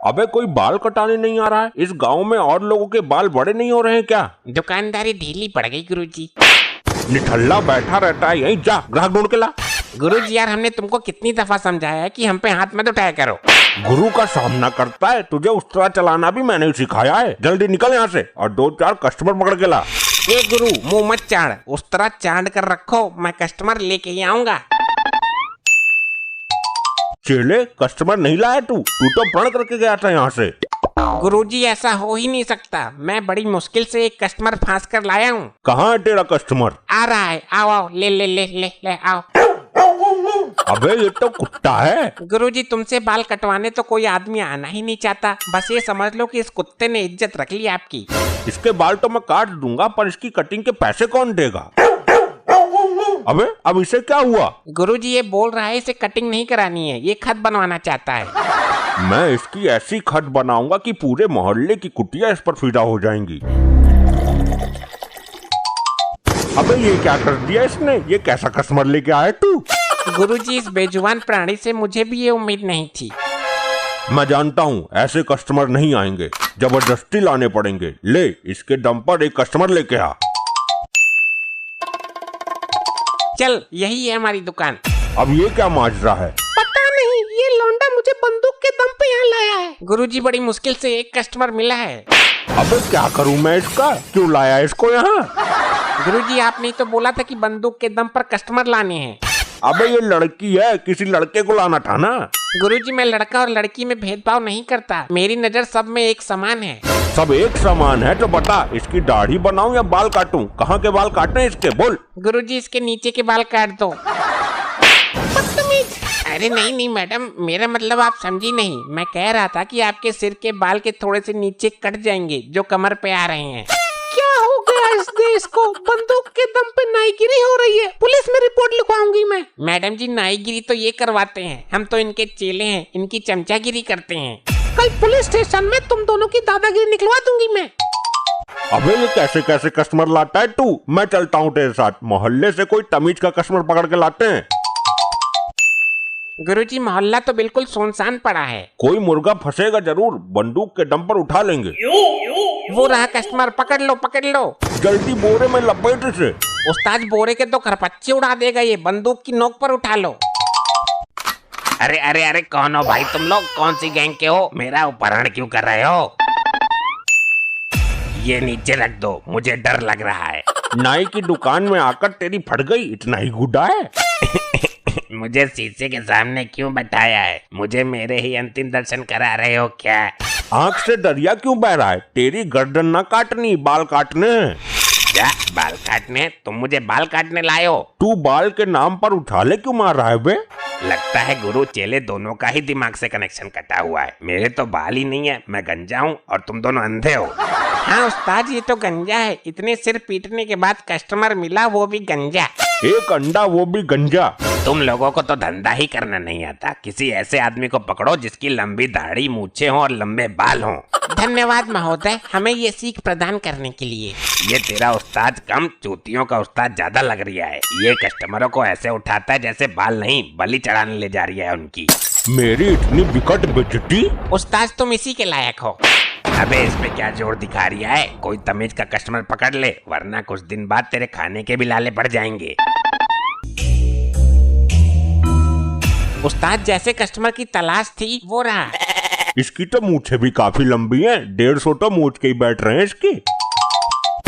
अबे कोई बाल कटाने नहीं आ रहा है? इस गांव में और लोगों के बाल बड़े नहीं हो रहे हैं क्या? दुकानदारी ढीली पड़ गई गुरुजी। निठल्ला बैठा रहता है यहीं, जा ग्राहक ढूंढ के ला। गुरुजी यार, हमने तुमको कितनी दफा समझाया है कि हम पे हाथ मत उठाया करो। गुरु का सामना करता है, तुझे उस तरह चलाना भी मैंने ही सिखाया है। जल्दी निकल यहाँ से और 2-4 कस्टमर पकड़ के ला। ए गुरु, मुंह मत चाड़, उस तरह चांद कर रखो, मैं कस्टमर लेके ही आऊंगा। चेले, कस्टमर नहीं लाया तू तो प्रण करके गया था यहाँ से। गुरुजी ऐसा हो ही नहीं सकता, मैं बड़ी मुश्किल से एक कस्टमर फांस कर लाया हूँ। कहाँ है तेरा कस्टमर? आ रहा है, आओ आओ, ले ले ले ले ले आओ। अबे ये तो कुत्ता है। गुरुजी, तुमसे बाल कटवाने तो कोई आदमी आना ही नहीं चाहता, बस ये समझ लो कि इस कुत्ते ने इज्जत रख ली आपकी। इसके बाल तो मैं काट दूंगा, पर इसकी कटिंग के पैसे कौन देगा? अबे अब इसे क्या हुआ? गुरुजी, ये बोल रहा है इसे कटिंग नहीं करानी है, ये खत बनवाना चाहता है। मैं इसकी ऐसी खत बनाऊंगा कि पूरे मोहल्ले की कुटिया इस पर फिदा हो जाएंगी। अबे ये क्या कर दिया इसने? ये कैसा कस्टमर लेके आया तू? गुरुजी, इस बेजुबान प्राणी से मुझे भी ये उम्मीद नहीं थी। मैं जानता हूँ ऐसे कस्टमर नहीं आएंगे, जबरदस्ती लाने पड़ेंगे। ले, इसके दम पर एक कस्टमर लेके आ। चल, यही है हमारी दुकान। अब ये क्या माजरा है? पता नहीं, ये लौंडा मुझे बंदूक के दम पे यहाँ लाया है। गुरुजी, बड़ी मुश्किल से एक कस्टमर मिला है। अबे क्या करूँ मैं इसका? क्यों लाया इसको यहाँ? गुरुजी, आपने तो बोला था कि बंदूक के दम पर कस्टमर लाने हैं। अबे ये लड़की है, किसी लड़के को लाना था ना। गुरुजी, मैं लड़का और लड़की में भेदभाव नहीं करता, मेरी नजर सब में एक समान है। सब एक समान है तो बता, इसकी दाढ़ी बनाऊं या बाल काटूं? कहाँ के बाल काटने हैं इसके, बोल। गुरुजी, इसके नीचे के बाल काट दो। बदतमीज। अरे नहीं नहीं मैडम, मेरा मतलब आप समझी नहीं। मैं कह रहा था कि आपके सिर के बाल के थोड़े से नीचे कट जाएंगे जो कमर पे आ रहे हैं। क्या हो गया इस देश को? बंदूक के दम पे नाईगिरी हो रही है, पुलिस में रिपोर्ट लिखवाऊंगी मैं। मैडम जी, नाईगिरी तो ये करवाते हैं, हम तो इनके चेले हैं, इनकी चमचागिरी करते हैं। कल पुलिस स्टेशन में तुम दोनों की दादागिरी निकलवा दूंगी मैं। अबे ये कैसे कैसे कस्टमर लाता है तू? मैं चलता हूँ तेरे साथ, मोहल्ले से कोई तमीज का कस्टमर पकड़ के लाते हैं। गुरुजी, मोहल्ला तो बिल्कुल सुनसान पड़ा है। कोई मुर्गा फंसेगा जरूर, बंदूक के दम पर उठा लेंगे। वो रहा कस्टमर, पकड़ लो पकड़ लो। जल्दी बोरे में लपेट इसे। उस्ताद, बोरे के तो खरपच्चे उड़ा देगा ये, बंदूक की नोक पर उठा लो। अरे अरे अरे, कौन हो भाई तुम लोग? कौन सी गैंग के हो? मेरा अपहरण क्यों कर रहे हो? ये नीचे रख दो, मुझे डर लग रहा है। नाई की दुकान में आकर तेरी फट गई, इतना ही गुड्डा है। मुझे शीशे के सामने क्यों बैठाया है? मुझे मेरे ही अंतिम दर्शन करा रहे हो क्या? आँख से दरिया क्यों बह रहा है? तेरी गर्दन ना काटनी, बाल काटने हैं। क्या बाल काटने? तुम मुझे बाल काटने लाए हो? तू बाल के नाम पर उछाले क्यों मार रहा है बे? लगता है गुरु चेले दोनों का ही दिमाग से कनेक्शन कटा हुआ है। मेरे तो बाल ही नहीं है, मैं गंजा हूँ और तुम दोनों अंधे हो। हाँ उस्ताद, ये तो गंजा है। इतने सिर पीटने के बाद कस्टमर मिला, वो भी गंजा। एक अंडा वो भी गंजा। तुम लोगों को तो धंधा ही करना नहीं आता। किसी ऐसे आदमी को पकड़ो जिसकी लंबी दाढ़ी, मूछें हो और लंबे बाल हों। धन्यवाद महोदय, हमें ये सीख प्रदान करने के लिए। ये तेरा उस्ताद कम, चूतियों का उस्ताद ज्यादा लग रहा है। ये कस्टमरों को ऐसे उठाता है जैसे बाल नहीं, बलि चढ़ाने ले जा रही है उनकी। मेरी इतनी विकट बेइज्जती? उस्ताद, तुम इसी के लायक हो। अबे इसमें क्या जोर दिखा रही है? कोई तमीज का कस्टमर पकड़ ले, वरना कुछ दिन बाद तेरे खाने के भी लाले पड़ जाएंगे। उस्ताद, जैसे कस्टमर की तलाश थी वो रहा। इसकी तो मूछें भी काफी लंबी हैं, 150 तो मूछ के ही बैठ रहे हैं इसकी।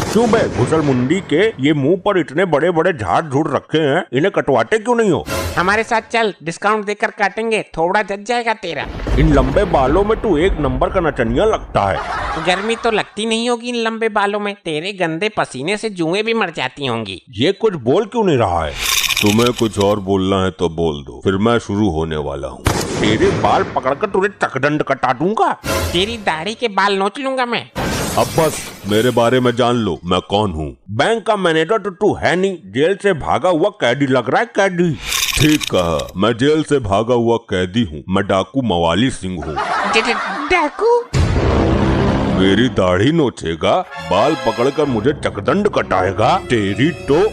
क्यों बे घुसल मुंडी के, ये मुंह पर इतने बड़े बड़े झाड़ झूड़ रखे हैं, इन्हें कटवाते क्यों नहीं हो? हमारे साथ चल, डिस्काउंट देकर काटेंगे, थोड़ा जच जाएगा तेरा। इन लंबे बालों में तू एक नंबर का नचनिया लगता है। गर्मी तो लगती नहीं होगी इन लंबे बालों में, तेरे गंदे पसीने से जुएं भी मर जाती होंगी। ये कुछ बोल क्यों नहीं रहा है? तुम्हें कुछ और बोलना है तो बोल दो, फिर मैं शुरू होने वाला हूँ। तेरे बाल पकड़कर तुझे चकदंड कटा दूंगा। तेरी दाढ़ी के बाल नोच लूंगा मैं। अब बस मेरे बारे में जान लो, मैं कौन हूँ। बैंक का मैनेजर तो तू है नहीं, जेल से भागा हुआ कैदी लग रहा है, कैदी। ठीक कहा, मैं जेल से भागा हुआ कैदी हूँ। मैं डाकू मवाली सिंह हूँ। डाकू? मेरी दाढ़ी नोचेगा, बाल पकड़कर मुझे चकदंड कटाएगा, तेरी तो।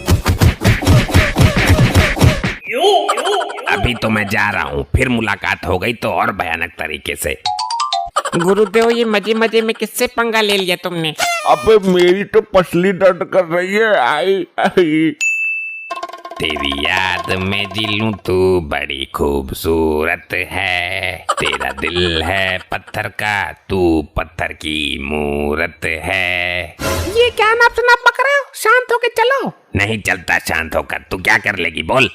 अभी तो मैं जा रहा हूँ, फिर मुलाकात हो गई तो और भयानक तरीके से। गुरुदेव ये मजे मजे में किससे पंगा ले लिया तुमने? अबे मेरी तो पसली दर्द कर रही है। आई आई। तेरी याद में जी लूं तू बड़ी खूबसूरत है, तेरा दिल है पत्थर का तू पत्थर की मूरत है। ये क्या नाप शनाप बक रहे हो? शांत होके चलो। नहीं चलता शांत होकर, तू क्या कर लेगी बोल।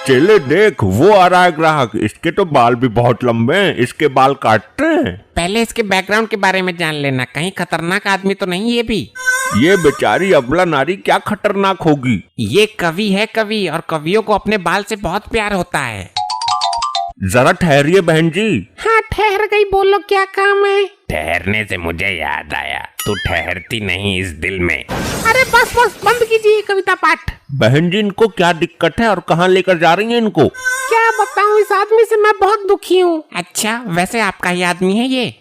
चले देख वो आ रहा है ग्राहक, इसके तो बाल भी बहुत लंबे हैं, इसके बाल काटते हैं। पहले इसके बैकग्राउंड के बारे में जान लेना, कहीं खतरनाक आदमी तो नहीं ये भी। ये बेचारी अबला नारी क्या खतरनाक होगी। ये कवि है कवि, और कवियों को अपने बाल से बहुत प्यार होता है। जरा ठहरिए बहन जी। हाँ ठहर गई, बोलो क्या काम है? ठहरने से मुझे याद आया, तू ठहरती नहीं इस दिल में। अरे बस बस बंद कीजिए कविता पाठ। बहन जी इनको क्या दिक्कत है और कहाँ लेकर जा रही हैं इनको? क्या बताऊं, इस आदमी से मैं बहुत दुखी हूँ। अच्छा वैसे आपका ही आदमी है ये?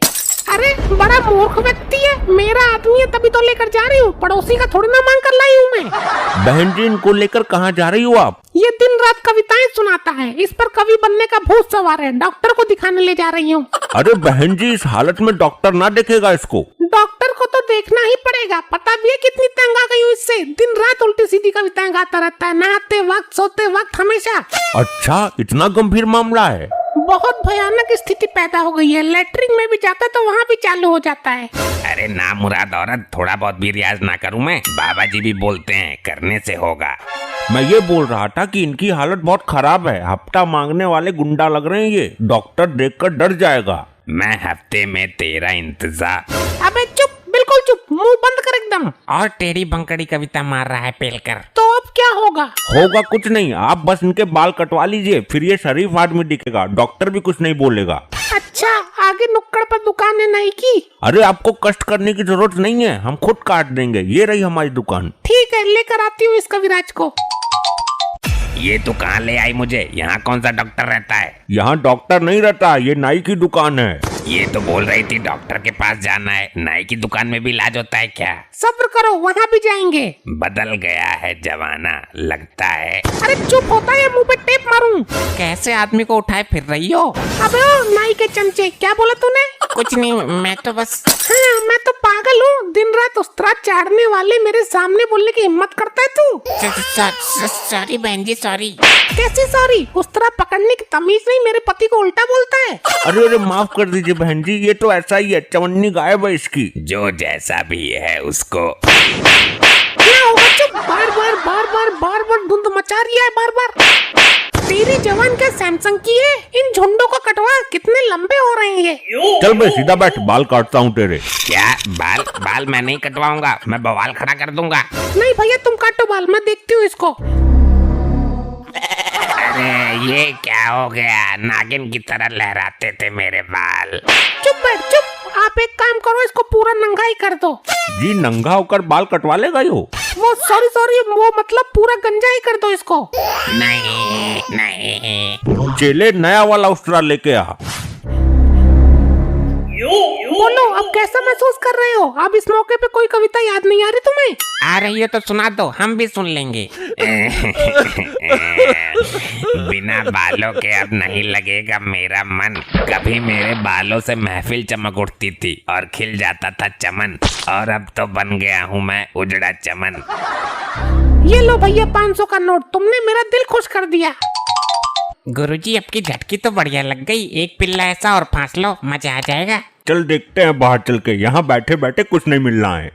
अरे बड़ा मूर्ख व्यक्ति है, मेरा आदमी है तभी तो लेकर जा रही हूँ, पड़ोसी का थोड़ी ना मांग कर लाई हूँ मैं। बहन जी इनको लेकर कहाँ जा रही हो आप? ये दिन रात कविताएं सुनाता है, इस पर कवि बनने का भूत सवार है, डॉक्टर को दिखाने ले जा रही हूँ। अरे बहन जी इस हालत में डॉक्टर ना देखेगा इसको। डॉक्टर को तो देखना ही पड़ेगा, पता भी है कितनी तंग आ गई हूँ इससे। दिन रात उल्टी सीधी कविताएं गाता रहता है, नहाते वक्त सोते वक्त हमेशा। अच्छा इतना गंभीर मामला है? बहुत भयानक स्थिति पैदा हो गई है, लेटरिन में भी जाता है तो वहाँ भी चालू हो जाता है। अरे ना मुराद औरत, थोड़ा बहुत भी रियाज ना करूं मैं? बाबा जी भी बोलते हैं करने से होगा। मैं ये बोल रहा था कि इनकी हालत बहुत खराब है, हफ्ता मांगने वाले गुंडा लग रहे हैं ये, डॉक्टर देखकर डर जाएगा। मैं हफ्ते में तेरा इंतजार। अबे चुप, बिल्कुल चुप, मुंह बंद कर एकदम। और टेढ़ी बंकड़ी कविता मार रहा है पेलकर। तो अब क्या होगा? होगा कुछ नहीं, आप बस इनके बाल कटवा लीजिए, फिर ये शरीफ आदमी दिखेगा, डॉक्टर भी कुछ नहीं बोलेगा। अच्छा आगे नुक्कड़ पर दुकान है नहीं की? अरे आपको कष्ट करने की जरूरत नहीं है, हम खुद काट देंगे, ये रही हमारी दुकान। ठीक है लेकर आती हूँ इस कविराज को। ये तू कहाँ ले आई मुझे? यहाँ कौन सा डॉक्टर रहता है? यहाँ डॉक्टर नहीं रहता, ये नाई की दुकान है। ये तो बोल रही थी डॉक्टर के पास जाना है, नाई की दुकान में भी इलाज होता है क्या? सब्र करो, वहाँ भी जाएंगे। बदल गया है जमाना लगता है। अरे चुप होता है, मुंह पे टेप मारूं। कैसे आदमी को उठाए फिर रही हो? अबे ओ नाई के चमचे, क्या बोला तूने? कुछ नहीं, मैं तो बस। हाँ मैं तो पागल हूँ, दिन रात उस्तरा चाड़ने वाले मेरे सामने बोलने की हिम्मत करता है तू? सॉरी बहन जी सॉरी। कैसी सॉरी? उस्तरा पकड़ने की तमीज नहीं, मेरे पति को उल्टा बोलता है। अरे अरे माफ कर दीजिए बहन जी, ये तो ऐसा ही है, चवन्नी गायब है इसकी। जो जैसा भी है उसको। क्या होगा? चुप, बार बार बार बार बार बार धुंध मचा रही है बार बार। तेरी जवान क्या सैमसंग की है? इन झुंडों को कटवा, कितने लंबे हो रहे हैं ये। चल बे सीधा बैठ, बाल काटता हूँ तेरे। क्या बाल? बाल मैं नहीं कटवाऊंगा, मैं बवाल खड़ा कर दूंगा। नहीं भैया तुम काटो बाल, मैं देखती हूँ इसको। अरे ये क्या हो गया? नागिन की तरह लहराते थे मेरे बाल। चुप बैठ चुप, आप एक काम करो, इसको पूरा नंगा ही कर दो। जी नंगा होकर बाल कटवा लेगा यो? वो सॉरी वो मतलब पूरा गंजा ही कर दो इसको। नहीं नहीं। चेले नया वाला उस्तरा लेके आ। बोलो अब कैसा महसूस कर रहे हो? अब इस मौके पे कोई कविता याद नहीं आ रही तुम्हें? आ रही है तो सुना दो, हम भी सुन लेंगे। बिना बालों के अब नहीं लगेगा मेरा मन। कभी मेरे बालों से महफिल चमक उठती थी और खिल जाता था चमन, और अब तो बन गया हूँ मैं उजड़ा चमन। ये लो भैया 500 का नोट, तुमने मेरा दिल खुश कर दिया। गुरुजी आपकी झटकी तो बढ़िया लग गई, एक पिल्ला ऐसा और फांस लो, मजा आ जाएगा। चल देखते हैं बाहर चल के, यहाँ बैठे बैठे कुछ नहीं मिल रहा है।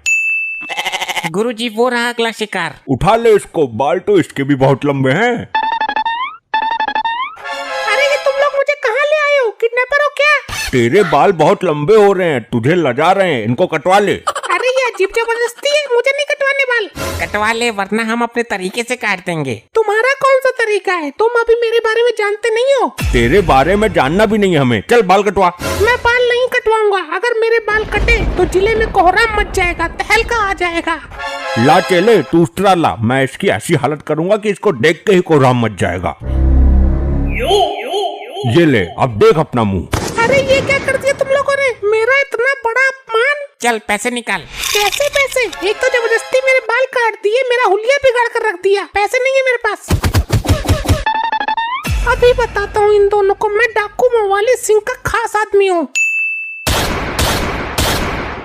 गुरुजी वो रहा अगला शिकार। उठा ले इसको, बाल तो इसके भी बहुत लंबे हैं। अरे ये तुम लोग मुझे कहाँ ले आए हो? किडनैपर हो क्या? तेरे बाल बहुत लंबे हो रहे हैं, तुझे लजा रहे हैं, इनको कटवा ले। अरे ये अजीब जबरदस्ती है, मुझे नहीं कटवाने बाल। कटवा ले वरना हम अपने तरीके से काट देंगे। तुम्हारा कौन सा तरीका है? तुम अभी मेरे बारे में जानते नहीं हो। तेरे बारे में जानना भी नहीं हमें, चल बाल कटवा। मैं बाल नहीं कटवाऊंगा, अगर मेरे बाल कटे तो जिले में कोहराम मच जाएगा, तहलका आ जाएगा। ला चले तू उस्तरा ला, मैं इसकी ऐसी हालत करूंगा कि इसको देख के ही कोहराम मच जाएगा। ये ले अब देख अपना मुंह। अरे ये क्या कर दिया तुम लोगों ने? मेरा इतना बड़ा अपमान। चल पैसे निकाल। कैसे पैसे? एक तो जबरदस्ती मेरे बाल काट दिए, मेरा हुलिया बिगाड़ कर रख दिया, पैसे नहीं है मेरे पास। अभी बताता हूँ इन दोनों को, मैं डाकू मवाली सिंह का खास आदमी हूँ।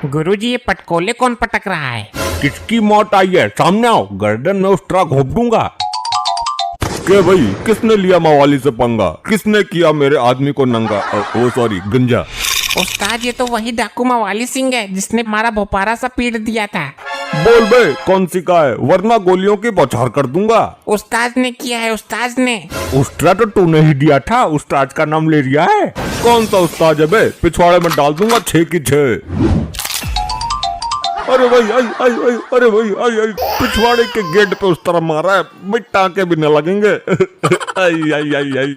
गुरुजी, ये पटकोले कौन पटक रहा है? किसकी मौत आई है? सामने आओ, गर्दन में उस ट्रक घोप दूंगा। क्या भाई, किसने लिया मवाली से पंगा? किसने किया मेरे आदमी को नंगा? ओ सॉरी, गंजा। उस्ताद, ये तो वही डाकू मवाली सिंह है जिसने हमारा भोपारा सा पीट दिया था। बोल बे, कौन सी का है, वरना गोलियों की बौछार कर दूंगा। उस्ताद ने किया है, उस्ताद ने। उस्ताद तो तूने ही दिया था, उस्ताद का नाम ले लिया है। कौन सा उस्ताद है बे? पिछवाड़े में डाल दूंगा 6 की 6। अरे भाई, आई आई आई, अरे भाई, आई आई, पिछवाड़े के गेट पे उस तरह मारा है, टाँके भी न लगेंगे। आई आई आई आई।